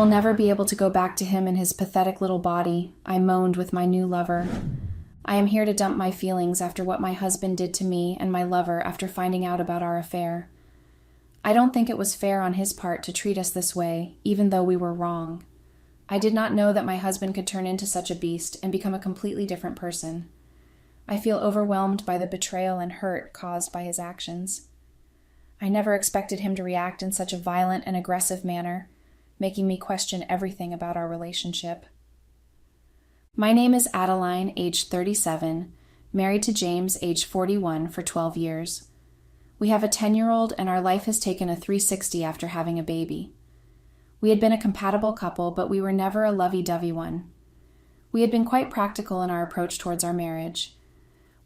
will never be able to go back to him in his pathetic little body, I moaned with my new lover. I am here to dump my feelings after what my husband did to me and my lover after finding out about our affair. I don't think it was fair on his part to treat us this way, even though we were wrong. I did not know that my husband could turn into such a beast and become a completely different person. I feel overwhelmed by the betrayal and hurt caused by his actions. I never expected him to react in such a violent and aggressive manner, making me question everything about our relationship. My name is Adeline, age 37, married to James, age 41, for 12 years. We have a 10-year-old, and our life has taken a 360 after having a baby. We had been a compatible couple, but we were never a lovey-dovey one. We had been quite practical in our approach towards our marriage.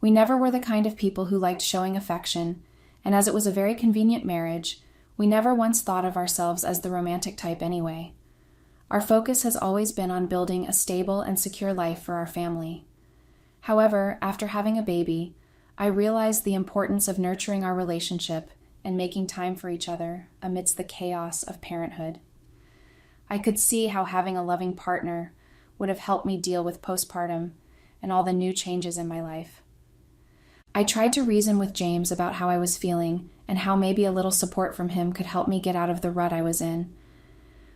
We never were the kind of people who liked showing affection, and as it was a very convenient marriage, we never once thought of ourselves as the romantic type anyway. Our focus has always been on building a stable and secure life for our family. However, after having a baby, I realized the importance of nurturing our relationship and making time for each other amidst the chaos of parenthood. I could see how having a loving partner would have helped me deal with postpartum and all the new changes in my life. I tried to reason with James about how I was feeling and how maybe a little support from him could help me get out of the rut I was in.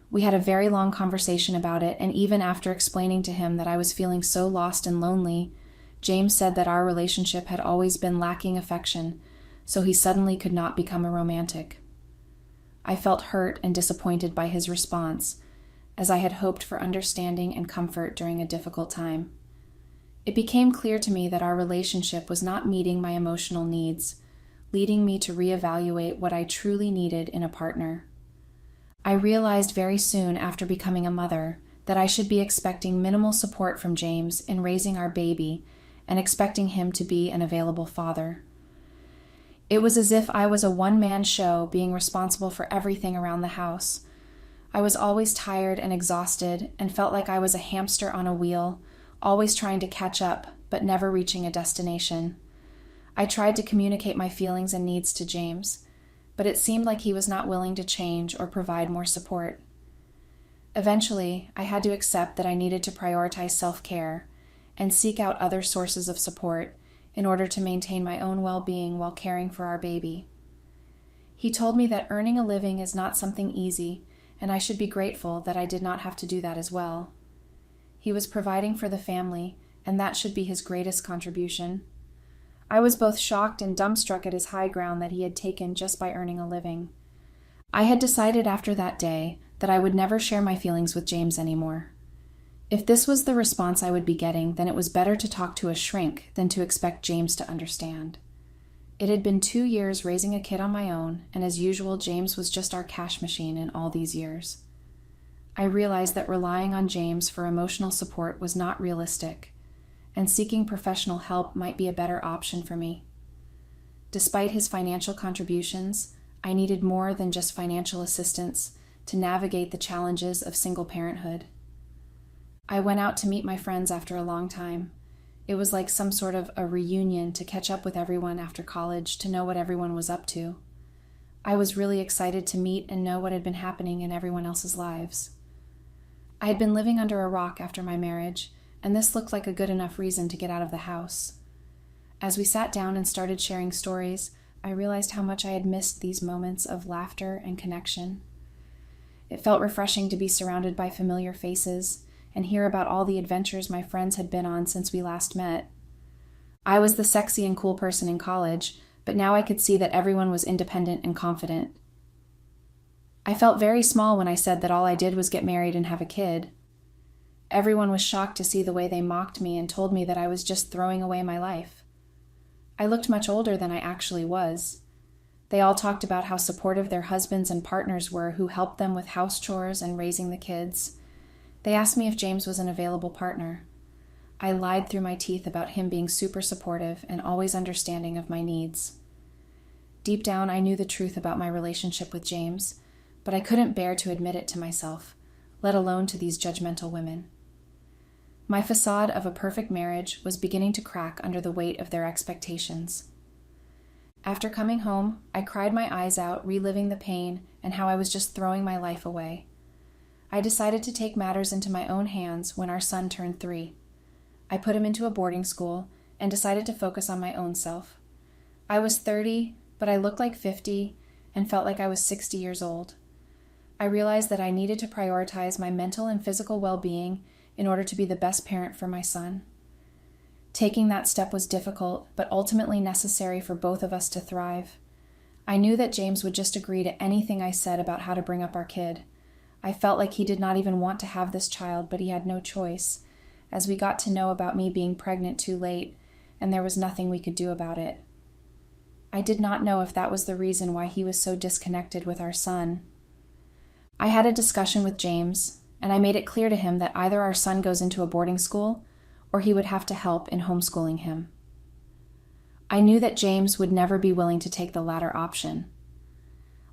We had a very long conversation about it, and even after explaining to him that I was feeling so lost and lonely, James said that our relationship had always been lacking affection, so he suddenly could not become a romantic. I felt hurt and disappointed by his response, as I had hoped for understanding and comfort during a difficult time. It became clear to me that our relationship was not meeting my emotional needs, leading me to reevaluate what I truly needed in a partner. I realized very soon after becoming a mother that I should be expecting minimal support from James in raising our baby and expecting him to be an available father. It was as if I was a one-man show being responsible for everything around the house. I was always tired and exhausted and felt like I was a hamster on a wheel, always trying to catch up but never reaching a destination. I tried to communicate my feelings and needs to James, but it seemed like he was not willing to change or provide more support. Eventually, I had to accept that I needed to prioritize self-care and seek out other sources of support in order to maintain my own well-being while caring for our baby. He told me that earning a living is not something easy, and I should be grateful that I did not have to do that as well. He was providing for the family, and that should be his greatest contribution. I was both shocked and dumbstruck at his high ground that he had taken just by earning a living. I had decided after that day that I would never share my feelings with James anymore. If this was the response I would be getting, then it was better to talk to a shrink than to expect James to understand. It had been 2 years raising a kid on my own, and as usual, James was just our cash machine in all these years. I realized that relying on James for emotional support was not realistic, and seeking professional help might be a better option for me. Despite his financial contributions, I needed more than just financial assistance to navigate the challenges of single parenthood. I went out to meet my friends after a long time. It was like some sort of a reunion to catch up with everyone after college, to know what everyone was up to. I was really excited to meet and know what had been happening in everyone else's lives. I had been living under a rock after my marriage, and this looked like a good enough reason to get out of the house. As we sat down and started sharing stories, I realized how much I had missed these moments of laughter and connection. It felt refreshing to be surrounded by familiar faces and hear about all the adventures my friends had been on since we last met. I was the sexy and cool person in college, but now I could see that everyone was independent and confident. I felt very small when I said that all I did was get married and have a kid. Everyone was shocked to see the way they mocked me and told me that I was just throwing away my life. I looked much older than I actually was. They all talked about how supportive their husbands and partners were who helped them with house chores and raising the kids. They asked me if James was an available partner. I lied through my teeth about him being super supportive and always understanding of my needs. Deep down, I knew the truth about my relationship with James, but I couldn't bear to admit it to myself, let alone to these judgmental women. My facade of a perfect marriage was beginning to crack under the weight of their expectations. After coming home, I cried my eyes out, reliving the pain and how I was just throwing my life away. I decided to take matters into my own hands when our son turned 3. I put him into a boarding school and decided to focus on my own self. I was 30, but I looked like 50 and felt like I was 60 years old. I realized that I needed to prioritize my mental and physical well-being in order to be the best parent for my son. Taking that step was difficult, but ultimately necessary for both of us to thrive. I knew that James would just agree to anything I said about how to bring up our kid. I felt like he did not even want to have this child, but he had no choice, as we got to know about me being pregnant too late, and there was nothing we could do about it. I did not know if that was the reason why he was so disconnected with our son. I had a discussion with James, and I made it clear to him that either our son goes into a boarding school, or he would have to help in homeschooling him. I knew that James would never be willing to take the latter option.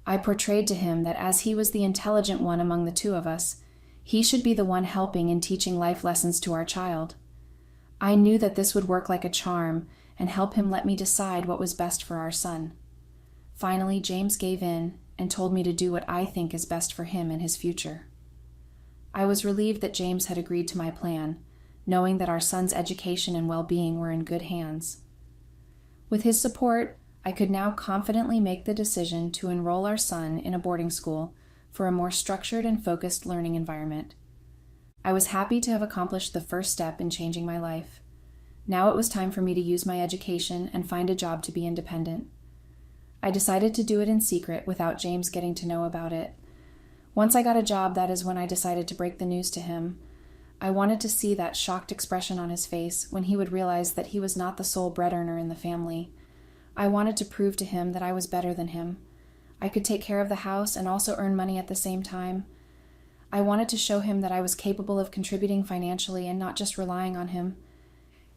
I portrayed to him that as he was the intelligent one among the two of us, he should be the one helping in teaching life lessons to our child. I knew that this would work like a charm and help him let me decide what was best for our son. Finally, James gave in and told me to do what I think is best for him and his future. I was relieved that James had agreed to my plan, knowing that our son's education and well-being were in good hands. With his support, I could now confidently make the decision to enroll our son in a boarding school for a more structured and focused learning environment. I was happy to have accomplished the first step in changing my life. Now it was time for me to use my education and find a job to be independent. I decided to do it in secret without James getting to know about it. Once I got a job, that is when I decided to break the news to him. I wanted to see that shocked expression on his face when he would realize that he was not the sole bread earner in the family. I wanted to prove to him that I was better than him. I could take care of the house and also earn money at the same time. I wanted to show him that I was capable of contributing financially and not just relying on him.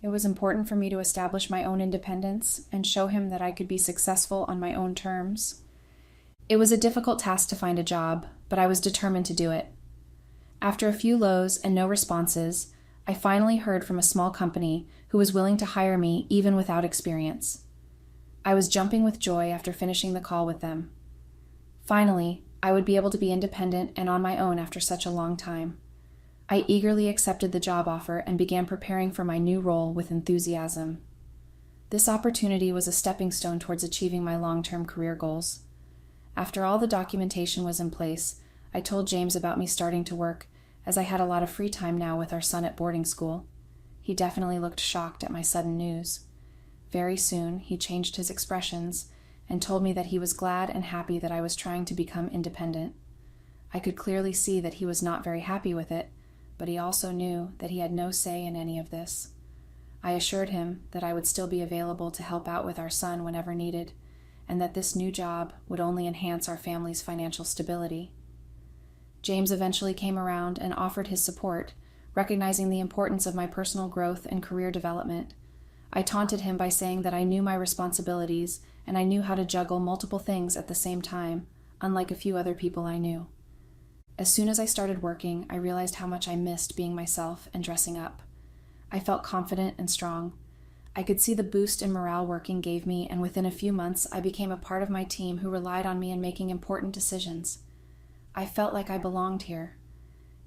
It was important for me to establish my own independence and show him that I could be successful on my own terms. It was a difficult task to find a job, but I was determined to do it. After a few lows and no responses, I finally heard from a small company who was willing to hire me even without experience. I was jumping with joy after finishing the call with them. Finally, I would be able to be independent and on my own after such a long time. I eagerly accepted the job offer and began preparing for my new role with enthusiasm. This opportunity was a stepping stone towards achieving my long-term career goals. After all the documentation was in place, I told James about me starting to work, as I had a lot of free time now with our son at boarding school. He definitely looked shocked at my sudden news. Very soon, he changed his expressions and told me that he was glad and happy that I was trying to become independent. I could clearly see that he was not very happy with it, but he also knew that he had no say in any of this. I assured him that I would still be available to help out with our son whenever needed, and that this new job would only enhance our family's financial stability. James eventually came around and offered his support, recognizing the importance of my personal growth and career development. I taunted him by saying that I knew my responsibilities and I knew how to juggle multiple things at the same time, unlike a few other people I knew. As soon as I started working, I realized how much I missed being myself and dressing up. I felt confident and strong. I could see the boost in morale working gave me, and within a few months, I became a part of my team who relied on me in making important decisions. I felt like I belonged here.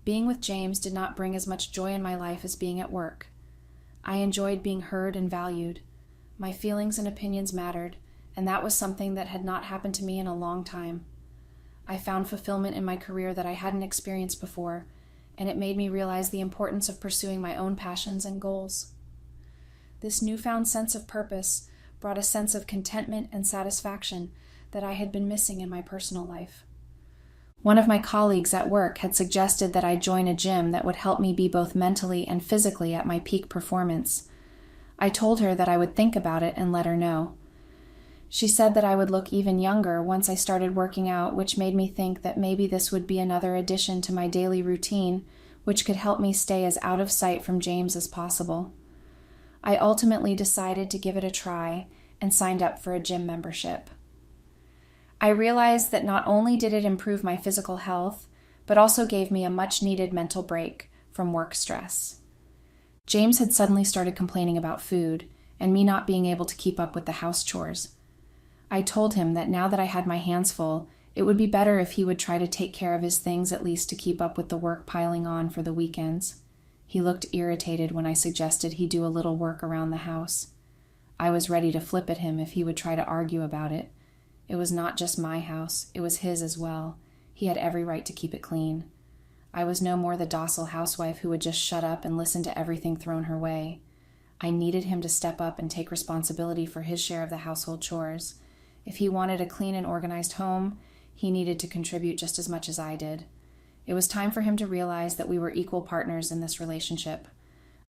Being with James did not bring as much joy in my life as being at work. I enjoyed being heard and valued. My feelings and opinions mattered, and that was something that had not happened to me in a long time. I found fulfillment in my career that I hadn't experienced before, and it made me realize the importance of pursuing my own passions and goals. This newfound sense of purpose brought a sense of contentment and satisfaction that I had been missing in my personal life. One of my colleagues at work had suggested that I join a gym that would help me be both mentally and physically at my peak performance. I told her that I would think about it and let her know. She said that I would look even younger once I started working out, which made me think that maybe this would be another addition to my daily routine, which could help me stay as out of sight from James as possible. I ultimately decided to give it a try and signed up for a gym membership. I realized that not only did it improve my physical health, but also gave me a much-needed mental break from work stress. James had suddenly started complaining about food and me not being able to keep up with the house chores. I told him that now that I had my hands full, It would be better if he would try to take care of his things at least to keep up with the work piling on for the weekends. He looked irritated when I suggested he do a little work around the house. I was ready to flip at him if he would try to argue about it. It was not just my house, it was his as well. He had every right to keep it clean. I was no more the docile housewife who would just shut up and listen to everything thrown her way. I needed him to step up and take responsibility for his share of the household chores. If he wanted a clean and organized home, he needed to contribute just as much as I did. It was time for him to realize that we were equal partners in this relationship.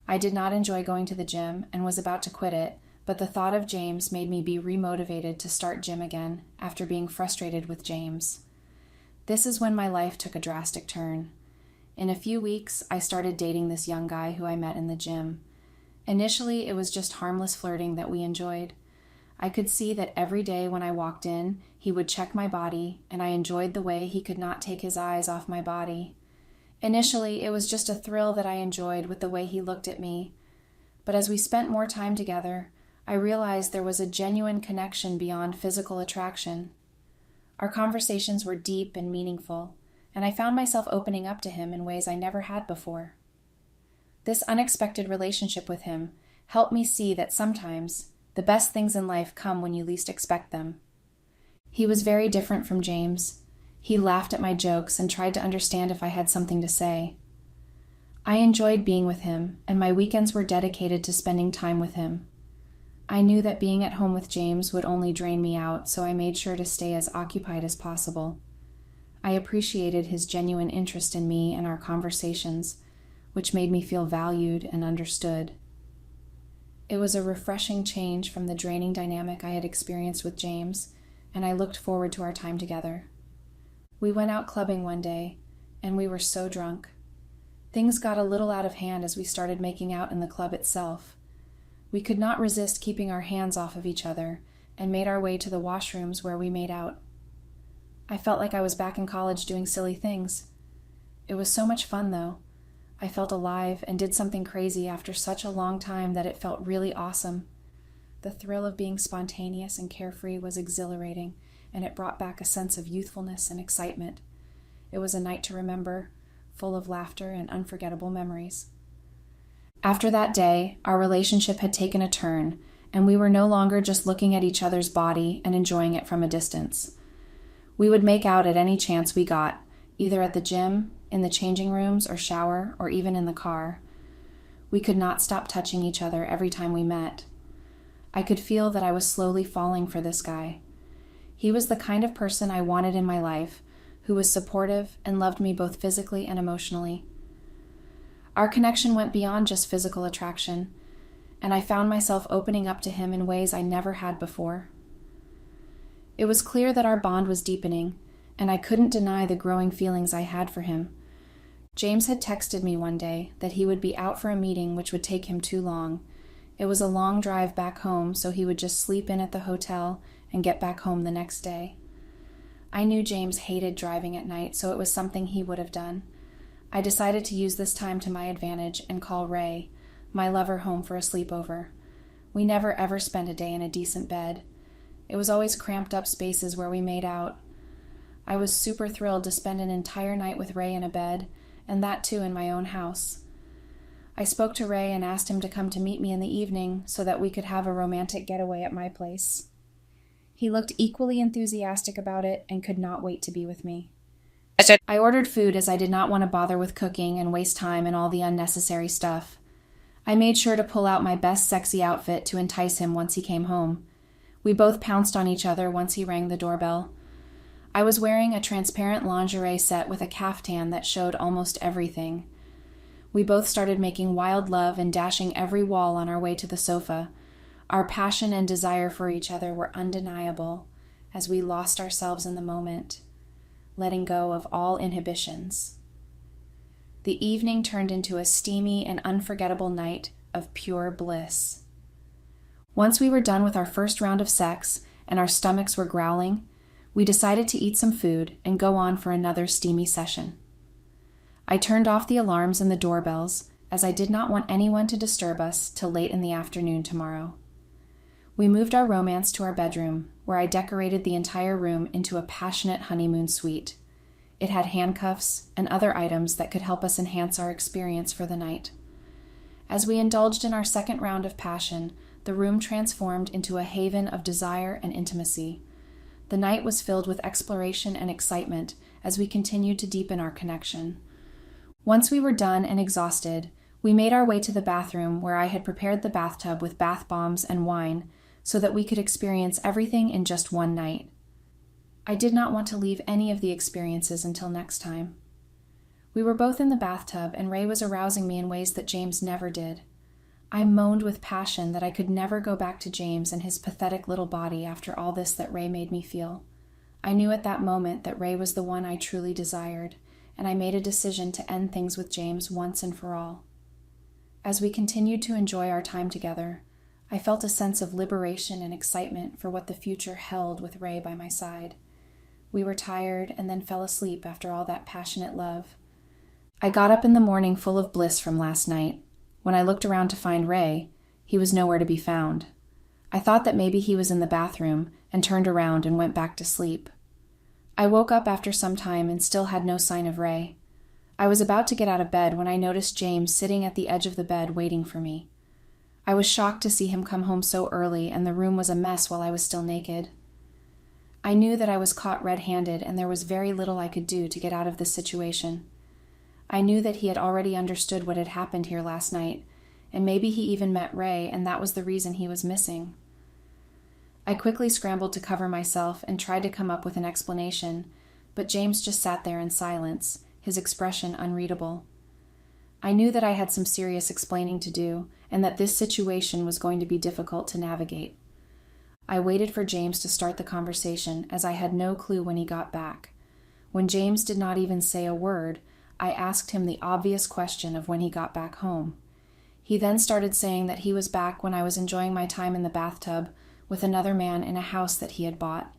I did not enjoy going to the gym and was about to quit it, but the thought of James made me be remotivated to start gym again after being frustrated with James. This is when my life took a drastic turn. In a few weeks, I started dating this young guy who I met in the gym. Initially, it was just harmless flirting that we enjoyed. I could see that every day when I walked in, he would check my body, and I enjoyed the way he could not take his eyes off my body. Initially, it was just a thrill that I enjoyed with the way he looked at me. But as we spent more time together, I realized there was a genuine connection beyond physical attraction. Our conversations were deep and meaningful, and I found myself opening up to him in ways I never had before. This unexpected relationship with him helped me see that sometimes the best things in life come when you least expect them. He was very different from James. He laughed at my jokes and tried to understand if I had something to say. I enjoyed being with him, and my weekends were dedicated to spending time with him. I knew that being at home with James would only drain me out, so I made sure to stay as occupied as possible. I appreciated his genuine interest in me and our conversations, which made me feel valued and understood. It was a refreshing change from the draining dynamic I had experienced with James, and I looked forward to our time together. We went out clubbing one day, and we were so drunk. Things got a little out of hand as we started making out in the club itself. We could not resist keeping our hands off of each other and made our way to the washrooms where we made out. I felt like I was back in college doing silly things. It was so much fun, though. I felt alive and did something crazy after such a long time that it felt really awesome. The thrill of being spontaneous and carefree was exhilarating, and it brought back a sense of youthfulness and excitement. It was a night to remember, full of laughter and unforgettable memories. After that day, our relationship had taken a turn, and we were no longer just looking at each other's body and enjoying it from a distance. We would make out at any chance we got, either at the gym, in the changing rooms or shower, or even in the car. We could not stop touching each other every time we met. I could feel that I was slowly falling for this guy. He was the kind of person I wanted in my life, who was supportive and loved me both physically and emotionally. Our connection went beyond just physical attraction, and I found myself opening up to him in ways I never had before. It was clear that our bond was deepening, and I couldn't deny the growing feelings I had for him. James had texted me one day that he would be out for a meeting which would take him too long. It was a long drive back home, so he would just sleep in at the hotel and get back home the next day. I knew James hated driving at night, so it was something he would have done. I decided to use this time to my advantage and call Ray, my lover, home for a sleepover. We never ever spent a day in a decent bed. It was always cramped up spaces where we made out. I was super thrilled to spend an entire night with Ray in a bed, and that too in my own house. I spoke to Ray and asked him to come to meet me in the evening so that we could have a romantic getaway at my place. He looked equally enthusiastic about it and could not wait to be with me. I ordered food as I did not want to bother with cooking and waste time and all the unnecessary stuff. I made sure to pull out my best sexy outfit to entice him once he came home. We both pounced on each other once he rang the doorbell. I was wearing a transparent lingerie set with a caftan that showed almost everything. We both started making wild love and dashing every wall on our way to the sofa. Our passion and desire for each other were undeniable as we lost ourselves in the moment, letting go of all inhibitions. The evening turned into a steamy and unforgettable night of pure bliss. Once we were done with our first round of sex and our stomachs were growling, we decided to eat some food and go on for another steamy session. I turned off the alarms and the doorbells as I did not want anyone to disturb us till late in the afternoon tomorrow. We moved our romance to our bedroom, where I decorated the entire room into a passionate honeymoon suite. It had handcuffs and other items that could help us enhance our experience for the night. As we indulged in our second round of passion, the room transformed into a haven of desire and intimacy. The night was filled with exploration and excitement as we continued to deepen our connection. Once we were done and exhausted, we made our way to the bathroom where I had prepared the bathtub with bath bombs and wine so that we could experience everything in just one night. I did not want to leave any of the experiences until next time. We were both in the bathtub, and Ray was arousing me in ways that James never did. I moaned with passion that I could never go back to James and his pathetic little body after all this that Ray made me feel. I knew at that moment that Ray was the one I truly desired, and I made a decision to end things with James once and for all. As we continued to enjoy our time together, I felt a sense of liberation and excitement for what the future held with Ray by my side. We were tired and then fell asleep after all that passionate love. I got up in the morning full of bliss from last night. When I looked around to find Ray, he was nowhere to be found. I thought that maybe he was in the bathroom and turned around and went back to sleep. I woke up after some time and still had no sign of Ray. I was about to get out of bed when I noticed James sitting at the edge of the bed waiting for me. I was shocked to see him come home so early, and the room was a mess while I was still naked. I knew that I was caught red-handed, and there was very little I could do to get out of this situation. I knew that he had already understood what had happened here last night, and maybe he even met Ray, and that was the reason he was missing. I quickly scrambled to cover myself and tried to come up with an explanation, but James just sat there in silence, his expression unreadable. I knew that I had some serious explaining to do, and that this situation was going to be difficult to navigate. I waited for James to start the conversation, as I had no clue when he got back. When James did not even say a word, I asked him the obvious question of when he got back home. He then started saying that he was back when I was enjoying my time in the bathtub with another man in a house that he had bought.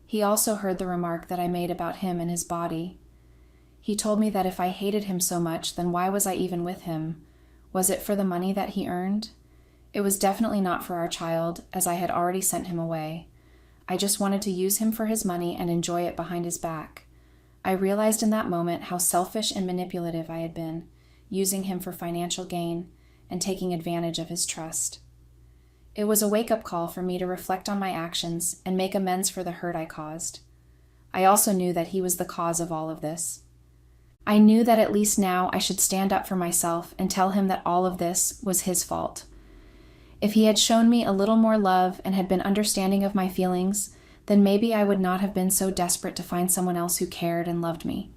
He also heard the remark that I made about him and his body. He told me that if I hated him so much, then why was I even with him? Was it for the money that he earned? It was definitely not for our child, as I had already sent him away. I just wanted to use him for his money and enjoy it behind his back. I realized in that moment how selfish and manipulative I had been, using him for financial gain and taking advantage of his trust. It was a wake-up call for me to reflect on my actions and make amends for the hurt I caused. I also knew that he was the cause of all of this. I knew that at least now I should stand up for myself and tell him that all of this was his fault. If he had shown me a little more love and had been understanding of my feelings, then maybe I would not have been so desperate to find someone else who cared and loved me.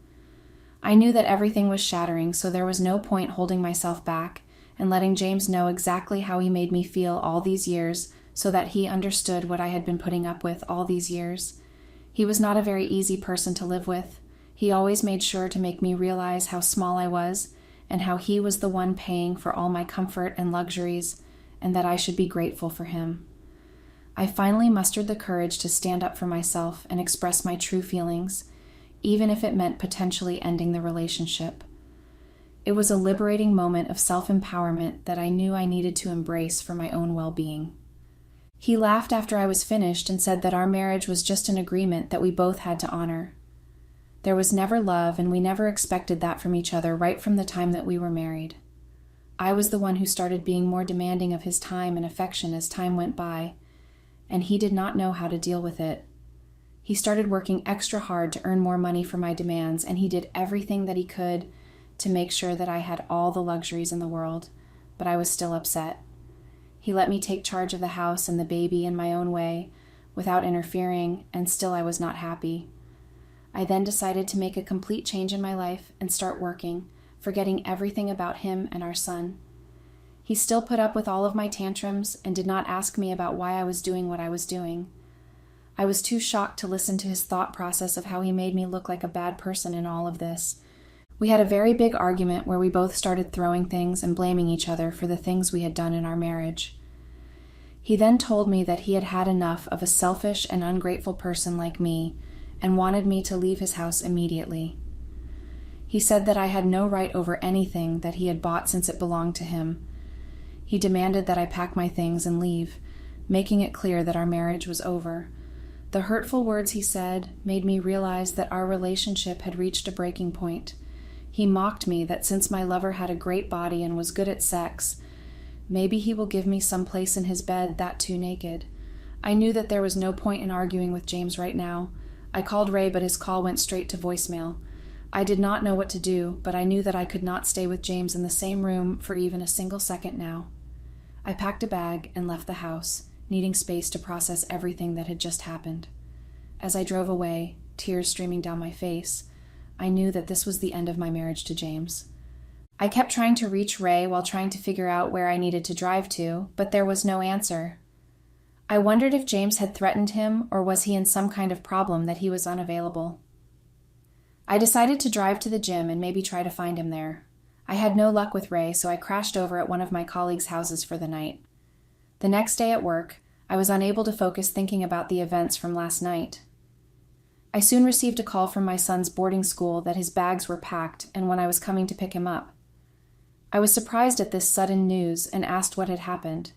I knew that everything was shattering, so there was no point holding myself back and letting James know exactly how he made me feel all these years so that he understood what I had been putting up with all these years. He was not a very easy person to live with. He always made sure to make me realize how small I was and how he was the one paying for all my comfort and luxuries, and that I should be grateful for him. I finally mustered the courage to stand up for myself and express my true feelings, even if it meant potentially ending the relationship. It was a liberating moment of self-empowerment that I knew I needed to embrace for my own well-being. He laughed after I was finished and said that our marriage was just an agreement that we both had to honor. There was never love, and we never expected that from each other right from the time that we were married. I was the one who started being more demanding of his time and affection as time went by, and he did not know how to deal with it. He started working extra hard to earn more money for my demands, and he did everything that he could to make sure that I had all the luxuries in the world, but I was still upset. He let me take charge of the house and the baby in my own way, without interfering, and still I was not happy. I then decided to make a complete change in my life and start working, forgetting everything about him and our son. He still put up with all of my tantrums and did not ask me about why I was doing what I was doing. I was too shocked to listen to his thought process of how he made me look like a bad person in all of this. We had a very big argument where we both started throwing things and blaming each other for the things we had done in our marriage. He then told me that he had had enough of a selfish and ungrateful person like me and wanted me to leave his house immediately. He said that I had no right over anything that he had bought since it belonged to him. He demanded that I pack my things and leave, making it clear that our marriage was over. The hurtful words he said made me realize that our relationship had reached a breaking point. He mocked me that since my lover had a great body and was good at sex, maybe he will give me some place in his bed that too naked. I knew that there was no point in arguing with James right now. I called Ray, but his call went straight to voicemail. I did not know what to do, but I knew that I could not stay with James in the same room for even a single second now. I packed a bag and left the house, needing space to process everything that had just happened. As I drove away, tears streaming down my face, I knew that this was the end of my marriage to James. I kept trying to reach Ray while trying to figure out where I needed to drive to, but there was no answer. I wondered if James had threatened him, or was he in some kind of problem that he was unavailable. I decided to drive to the gym and maybe try to find him there. I had no luck with Ray, so I crashed over at one of my colleagues' houses for the night. The next day at work, I was unable to focus thinking about the events from last night. I soon received a call from my son's boarding school that his bags were packed and when I was coming to pick him up. I was surprised at this sudden news and asked what had happened.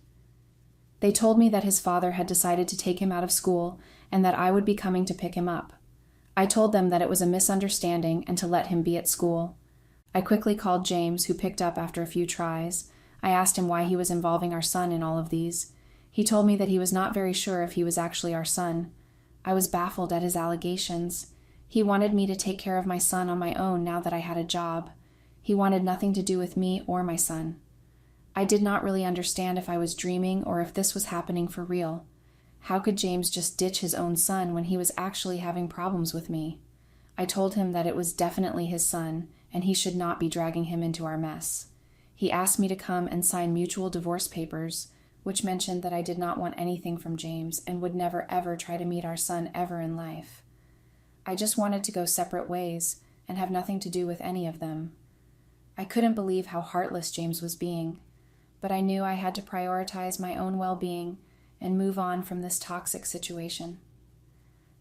They told me that his father had decided to take him out of school and that I would be coming to pick him up. I told them that it was a misunderstanding and to let him be at school. I quickly called James, who picked up after a few tries. I asked him why he was involving our son in all of these. He told me that he was not very sure if he was actually our son. I was baffled at his allegations. He wanted me to take care of my son on my own now that I had a job. He wanted nothing to do with me or my son. I did not really understand if I was dreaming or if this was happening for real. How could James just ditch his own son when he was actually having problems with me? I told him that it was definitely his son, and he should not be dragging him into our mess. He asked me to come and sign mutual divorce papers, which mentioned that I did not want anything from James and would never ever try to meet our son ever in life. I just wanted to go separate ways and have nothing to do with any of them. I couldn't believe how heartless James was being, but I knew I had to prioritize my own well-being and move on from this toxic situation.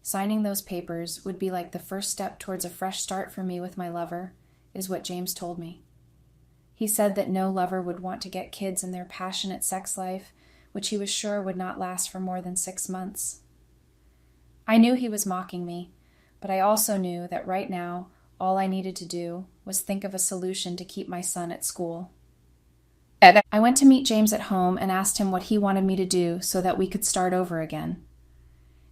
Signing those papers would be like the first step towards a fresh start for me with my lover, is what James told me. He said that no lover would want to get kids in their passionate sex life, which he was sure would not last for more than 6 months. I knew he was mocking me, but I also knew that right now, all I needed to do was think of a solution to keep my son at school. I went to meet James at home and asked him what he wanted me to do so that we could start over again.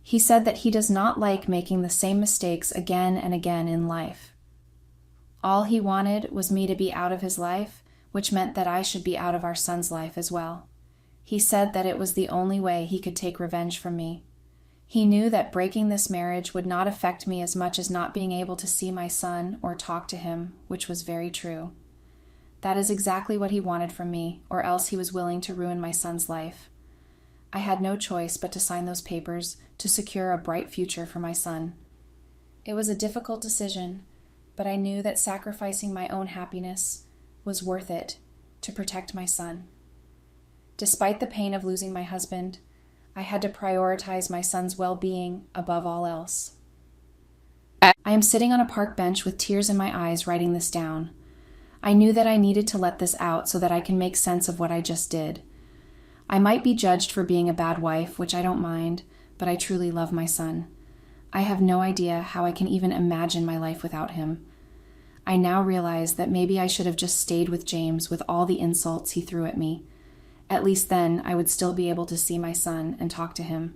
He said that he does not like making the same mistakes again and again in life. All he wanted was me to be out of his life, which meant that I should be out of our son's life as well. He said that it was the only way he could take revenge from me. He knew that breaking this marriage would not affect me as much as not being able to see my son or talk to him, which was very true. That is exactly what he wanted from me, or else he was willing to ruin my son's life. I had no choice but to sign those papers to secure a bright future for my son. It was a difficult decision, but I knew that sacrificing my own happiness was worth it to protect my son. Despite the pain of losing my husband, I had to prioritize my son's well-being above all else. I am sitting on a park bench with tears in my eyes writing this down. I knew that I needed to let this out so that I can make sense of what I just did. I might be judged for being a bad wife, which I don't mind, but I truly love my son. I have no idea how I can even imagine my life without him. I now realize that maybe I should have just stayed with James with all the insults he threw at me. At least then I would still be able to see my son and talk to him.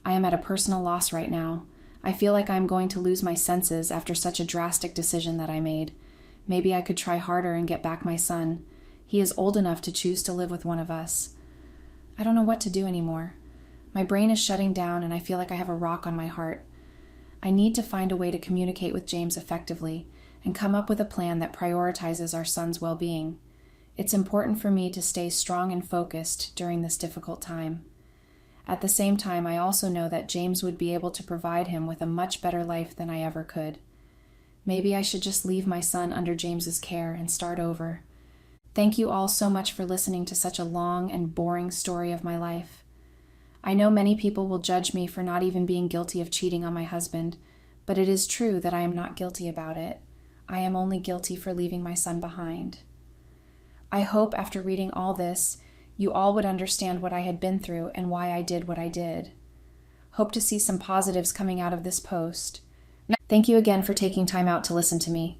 I am at a personal loss right now. I feel like I am going to lose my senses after such a drastic decision that I made. Maybe I could try harder and get back my son. He is old enough to choose to live with one of us. I don't know what to do anymore. My brain is shutting down and I feel like I have a rock on my heart. I need to find a way to communicate with James effectively and come up with a plan that prioritizes our son's well-being. It's important for me to stay strong and focused during this difficult time. At the same time, I also know that James would be able to provide him with a much better life than I ever could. Maybe I should just leave my son under James's care and start over. Thank you all so much for listening to such a long and boring story of my life. I know many people will judge me for not even being guilty of cheating on my husband, but it is true that I am not guilty about it. I am only guilty for leaving my son behind. I hope after reading all this, you all would understand what I had been through and why I did what I did. Hope to see some positives coming out of this post. Thank you again for taking time out to listen to me.